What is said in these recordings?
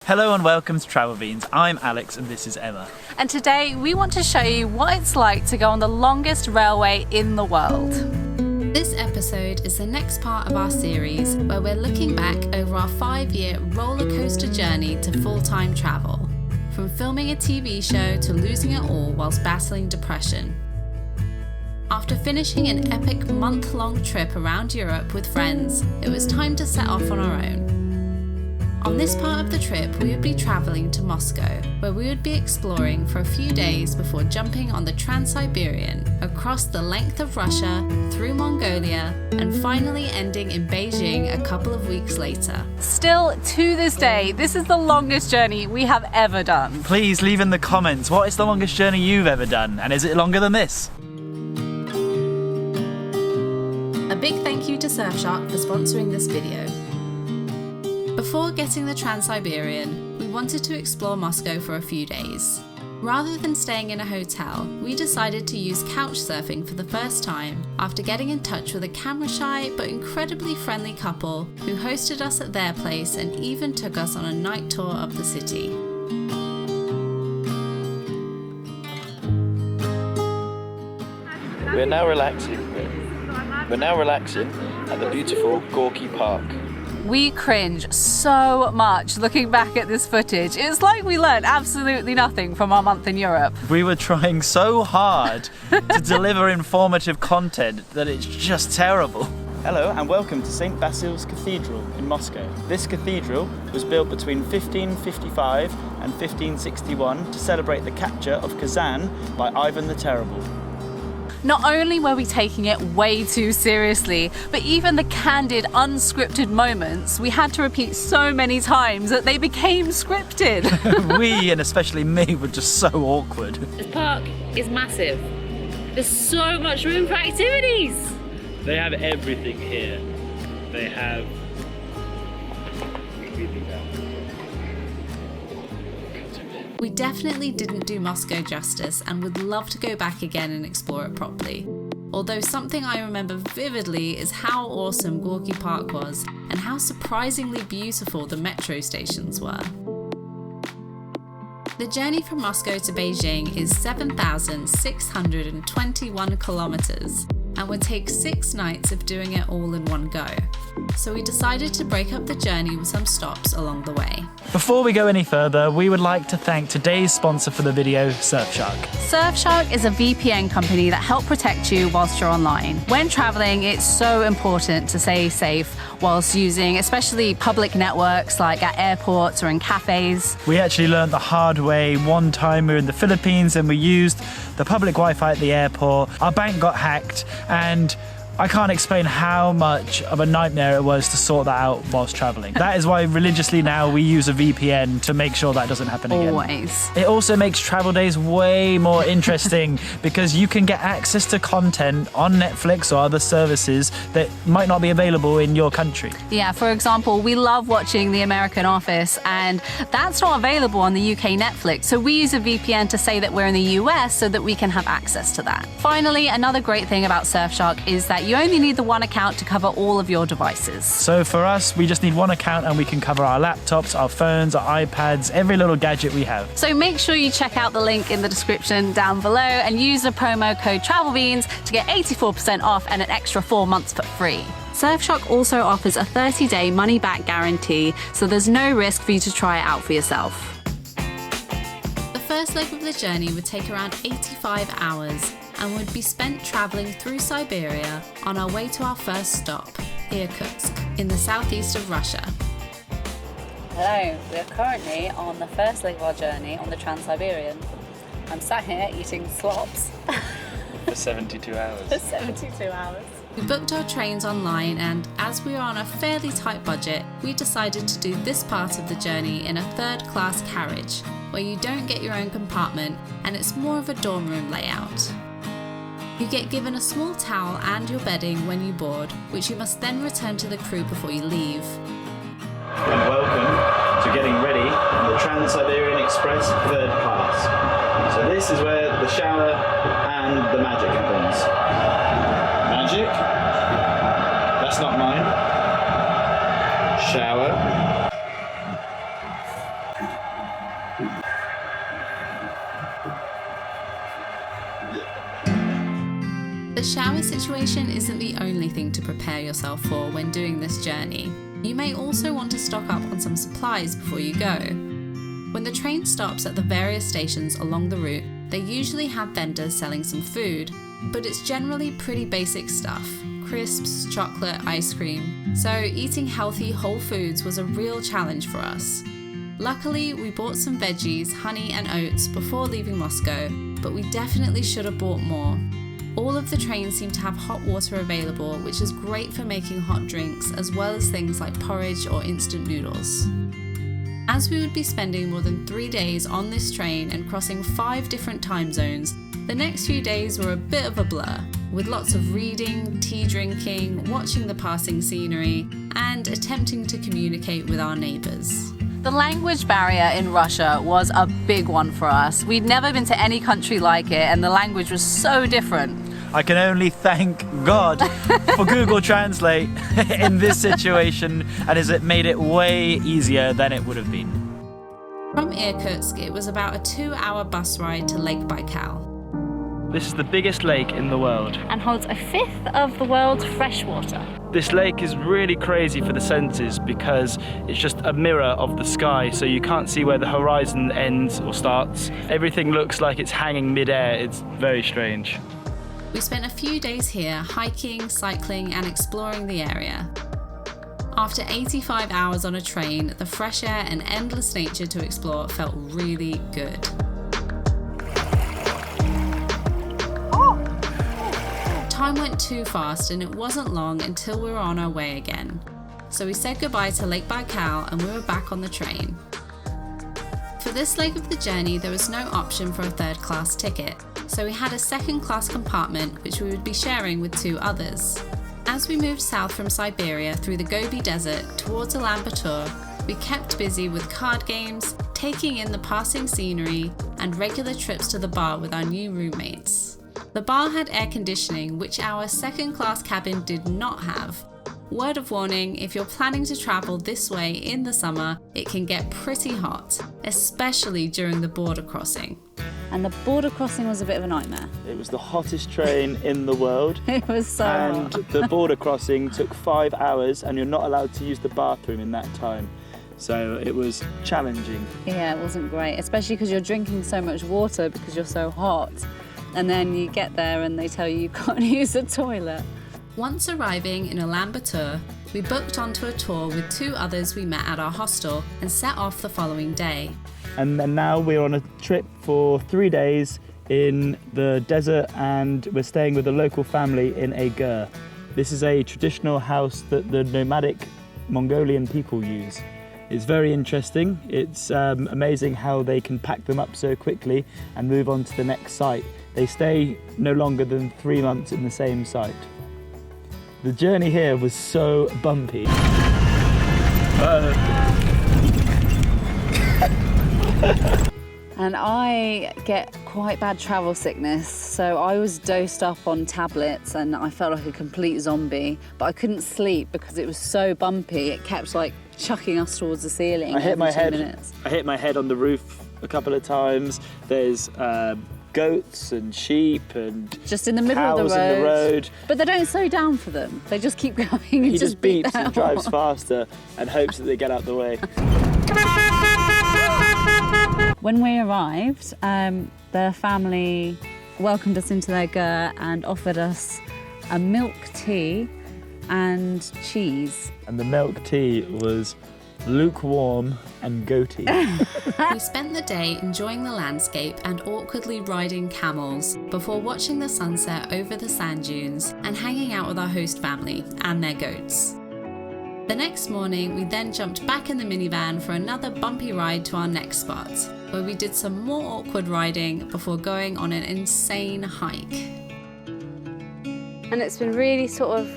Hello and welcome to Travel Beans. I'm Alex and this is Emma. And today we want to show you what it's like to go on the longest railway in the world. This episode is the next part of our series where we're looking back over our 5-year roller coaster journey to full-time travel. From filming a TV show to losing it all whilst battling depression. After finishing an epic month-long trip around Europe with friends, it was time to set off on our own. On this part of the trip, we would be travelling to Moscow, where we would be exploring for a few days before jumping on the Trans-Siberian, across the length of Russia, through Mongolia, and finally ending in Beijing a couple of weeks later. Still, to this day, this is the longest journey we have ever done. Please leave in the comments, what is the longest journey you've ever done? And is it longer than this? A big thank you to Surfshark for sponsoring this video. Before getting the Trans-Siberian, we wanted to explore Moscow for a few days. Rather than staying in a hotel, we decided to use couch surfing for the first time after getting in touch with a camera-shy but incredibly friendly couple who hosted us at their place and even took us on a night tour of the city. We're now relaxing at the beautiful Gorky Park. We cringe so much looking back at this footage. It's like we learned absolutely nothing from our month in Europe. We were trying so hard to deliver informative content that it's just terrible. Hello and welcome to St. Basil's Cathedral in Moscow. This cathedral was built between 1555 and 1561 to celebrate the capture of Kazan by Ivan the Terrible. Not only were we taking it way too seriously, but even the candid, unscripted moments we had to repeat so many times that they became scripted. We, and especially me, were just so awkward. This park is massive. There's so much room for activities. They have everything here. They have... We definitely didn't do Moscow justice and would love to go back again and explore it properly. Although something I remember vividly is how awesome Gorky Park was and how surprisingly beautiful the metro stations were. The journey from Moscow to Beijing is 7,621 kilometers and would take 6 nights of doing it all in one go. So we decided to break up the journey with some stops along the way. Before we go any further, we would like to thank today's sponsor for the video, Surfshark. Surfshark is a VPN company that helps protect you whilst you're online. When traveling, it's so important to stay safe whilst using especially public networks like at airports or in cafes. We actually learned the hard way. One time we were in the Philippines and we used the public Wi-Fi at the airport. Our bank got hacked and I can't explain how much of a nightmare it was to sort that out whilst travelling. That is why religiously now we use a VPN to make sure that doesn't happen again. Always. It also makes travel days way more interesting because you can get access to content on Netflix or other services that might not be available in your country. Yeah, for example, we love watching The American Office and that's not available on the UK Netflix. So we use a VPN to say that we're in the US so that we can have access to that. Finally, another great thing about Surfshark is that you only need the one account to cover all of your devices. So for us, we just need one account and we can cover our laptops, our phones, our iPads, every little gadget we have. So make sure you check out the link in the description down below and use the promo code TRAVELBEANS to get 84% off and an extra 4 months for free. Surfshark also offers a 30-day money-back guarantee, so there's no risk for you to try it out for yourself. The first leg of the journey would take around 85 hours and would be spent travelling through Siberia on our way to our first stop, Irkutsk, in the southeast of Russia. Hello, we're currently on the first leg of our journey on the Trans-Siberian. I'm sat here eating slops. For 72 hours. For 72 hours. We booked our trains online and, as we were on a fairly tight budget, we decided to do this part of the journey in a third-class carriage, where you don't get your own compartment and it's more of a dorm room layout. You get given a small towel and your bedding when you board, which you must then return to the crew before you leave. And welcome to getting ready on the Trans-Siberian Express third class. So this is where the shower and the magic happens. Magic? That's not mine. Shower. The shower situation isn't the only thing to prepare yourself for when doing this journey. You may also want to stock up on some supplies before you go. When the train stops at the various stations along the route, they usually have vendors selling some food, but it's generally pretty basic stuff: crisps, chocolate, ice cream. So eating healthy whole foods was a real challenge for us. Luckily, we bought some veggies, honey and oats before leaving Moscow, but we definitely should have bought more. All of the trains seem to have hot water available, which is great for making hot drinks, as well as things like porridge or instant noodles. As we would be spending more than 3 days on this train and crossing 5 different time zones, the next few days were a bit of a blur, with lots of reading, tea drinking, watching the passing scenery, and attempting to communicate with our neighbours. The language barrier in Russia was a big one for us. We'd never been to any country like it, and the language was so different. I can only thank God for Google Translate in this situation, and as it made it way easier than it would have been. From Irkutsk, it was about a 2-hour bus ride to Lake Baikal. This is the biggest lake in the world. And holds a fifth of the world's freshwater. This lake is really crazy for the senses because it's just a mirror of the sky, so you can't see where the horizon ends or starts. Everything looks like it's hanging mid-air. It's very strange. We spent a few days here hiking, cycling, and exploring the area. After 85 hours on a train, the fresh air and endless nature to explore felt really good. Time went too fast, and it wasn't long until we were on our way again. So we said goodbye to Lake Baikal and we were back on the train. For this leg of the journey, there was no option for a third-class ticket, so we had a second-class compartment which we would be sharing with 2 others. As we moved south from Siberia through the Gobi Desert towards Ulaanbaatar, we kept busy with card games, taking in the passing scenery, and regular trips to the bar with our new roommates. The bar had air conditioning, which our second-class cabin did not have. Word of warning, if you're planning to travel this way in the summer, it can get pretty hot, especially during the border crossing. And the border crossing was a bit of a nightmare. It was the hottest train in the world. It was so And hot. the border crossing took 5 hours, and you're not allowed to use the bathroom in that time. So it was challenging. Yeah, it wasn't great, especially because you're drinking so much water because you're so hot. And then you get there and they tell you you can't use the toilet. Once arriving in Ulaanbaatar, we booked onto a tour with 2 others we met at our hostel and set off the following day. And then now we're on a trip for 3 days in the desert, and we're staying with a local family in a ger. This is a traditional house that the nomadic Mongolian people use. It's very interesting. It's amazing how they can pack them up so quickly and move on to the next site. They stay no longer than 3 months in the same site. The journey here was so bumpy. And I get quite bad travel sickness, so I was dosed up on tablets and I felt like a complete zombie, but I couldn't sleep because it was so bumpy. It kept like chucking us towards the ceiling. I hit my every 2 head. minutes. I hit my head on the roof a couple of times. There's goats and sheep and Just in the middle of cows the road. in the road. But they don't slow down for them. They just keep going and He just beat beeps their and drives horn. faster and hopes that they get out the way. When we arrived, the family welcomed us into their ger and offered us a milk tea and cheese. And the milk tea was lukewarm and goaty. We spent the day enjoying the landscape and awkwardly riding camels before watching the sunset over the sand dunes and hanging out with our host family and their goats. The next morning, we then jumped back in the minivan for another bumpy ride to our next spot, where we did some more awkward riding before going on an insane hike. And it's been really sort of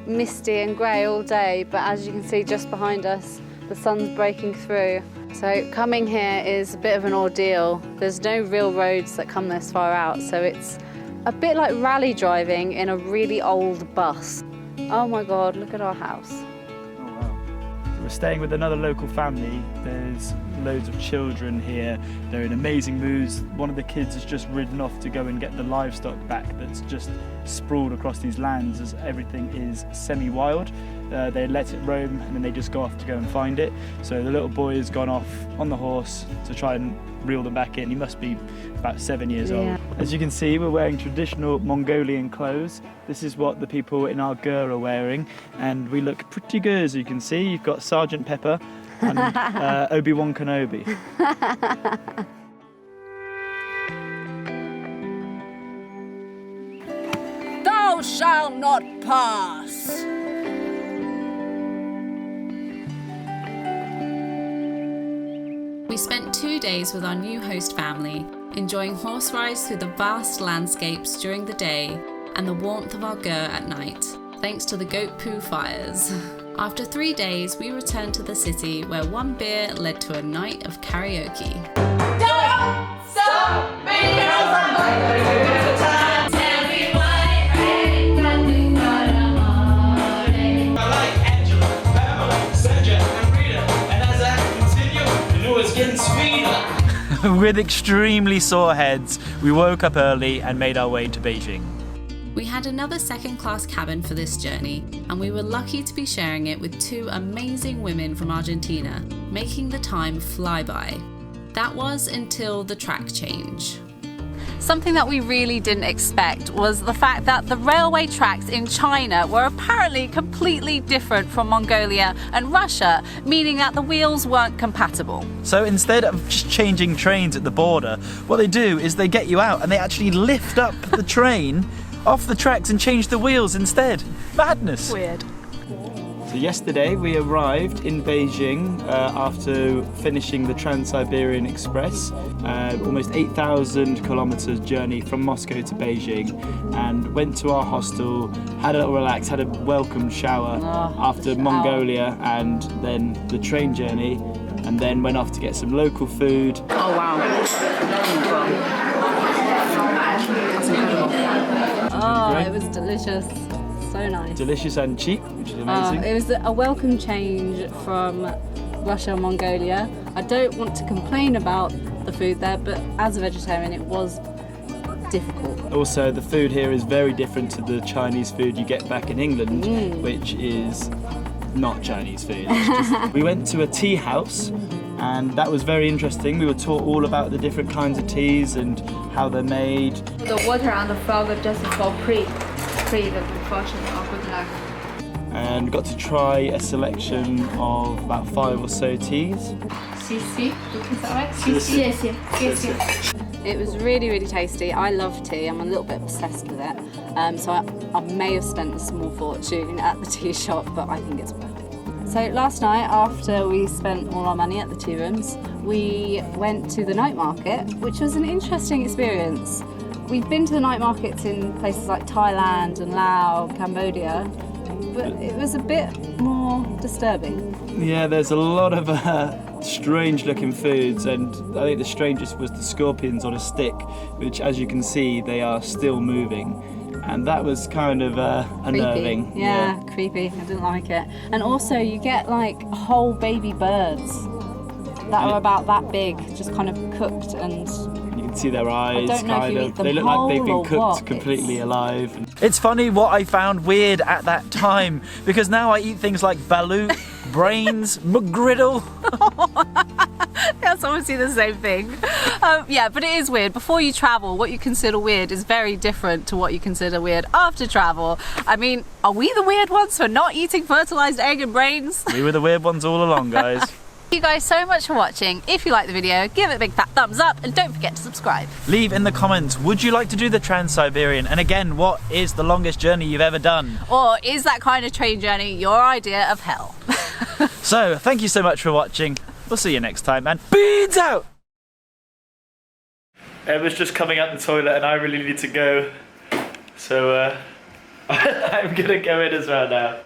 misty and grey all day, but as you can see just behind us, the sun's breaking through. So coming here is a bit of an ordeal. There's no real roads that come this far out, so it's a bit like rally driving in a really old bus. Oh my God, look at our house. We're staying with another local family. There's loads of children here. They're in amazing moods. One of the kids has just ridden off to go and get the livestock back that's just sprawled across these lands, as everything is semi-wild. They let it roam and then they just go off to go and find it. So the little boy has gone off on the horse to try and reel them back in. He must be about 7 years old. As you can see, we're wearing traditional Mongolian clothes. This is what the people in our ger are wearing, and we look pretty good. As you can see, you've got Sergeant Pepper and Obi-Wan Kenobi. Thou shalt not pass. We spent 2 days with our new host family, enjoying horse rides through the vast landscapes during the day and the warmth of our ger at night, thanks to the goat poo fires. After 3 days, we returned to the city where one beer led to a night of karaoke. With extremely sore heads, we woke up early and made our way to Beijing. We had another second-class cabin for this journey, and we were lucky to be sharing it with 2 amazing women from Argentina, making the time fly by. That was until the track change. Something that we really didn't expect was the fact that the railway tracks in China were apparently completely different from Mongolia and Russia, meaning that the wheels weren't compatible. So instead of just changing trains at the border, what they do is they get you out and they actually lift up the train off the tracks and change the wheels instead. Madness. Weird. So yesterday we arrived in Beijing after finishing the Trans-Siberian Express, almost 8,000 kilometers journey from Moscow to Beijing, and went to our hostel, had a little relax, had a welcome shower after Mongolia and then the train journey, and then went off to get some local food. Oh wow. That's incredible. Oh, it was delicious. So nice. Delicious and cheap, which is amazing. It was a welcome change from Russia and Mongolia. I don't want to complain about the food there, but as a vegetarian it was difficult. Also, the food here is very different to the Chinese food you get back in England, which is not Chinese food. We went to a tea house, and that was very interesting. We were taught all about the different kinds of teas and how they're made. The water and the frog are just for the fortune or good luck. And got to try a selection of about 5 or so teas. It was really, really tasty. I love tea. I'm a little bit obsessed with it. So I may have spent a small fortune at the tea shop, but I think it's worth it. So last night, after we spent all our money at the tea rooms, we went to the night market, which was an interesting experience. We've been to the night markets in places like Thailand and Laos, Cambodia, but it was a bit more disturbing. Yeah, there's a lot of strange looking foods, and I think the strangest was the scorpions on a stick, which, as you can see, they are still moving. And that was kind of unnerving. Creepy. Yeah, creepy. I didn't like it. And also you get like whole baby birds that are about that big, just kind of cooked, and you can see their eyes, I don't know if you eat them they look like they've been whole or cooked what. completely alive. It's funny what I found weird at that time, because now I eat things like balut, brains, McGriddle. That's obviously the same thing. Yeah, but it is weird. Before you travel, what you consider weird is very different to what you consider weird after travel. I mean, are we the weird ones for not eating fertilized egg and brains? We were the weird ones all along, guys. Thank you guys so much for watching. If you liked the video, give it a big fat thumbs up and don't forget to subscribe. Leave in the comments, would you like to do the Trans-Siberian? And again, what is the longest journey you've ever done? Or is that kind of train journey your idea of hell? So, thank you so much for watching. We'll see you next time, and beans out! Emma's just coming out the toilet and I really need to go. So, I'm gonna go in as well now.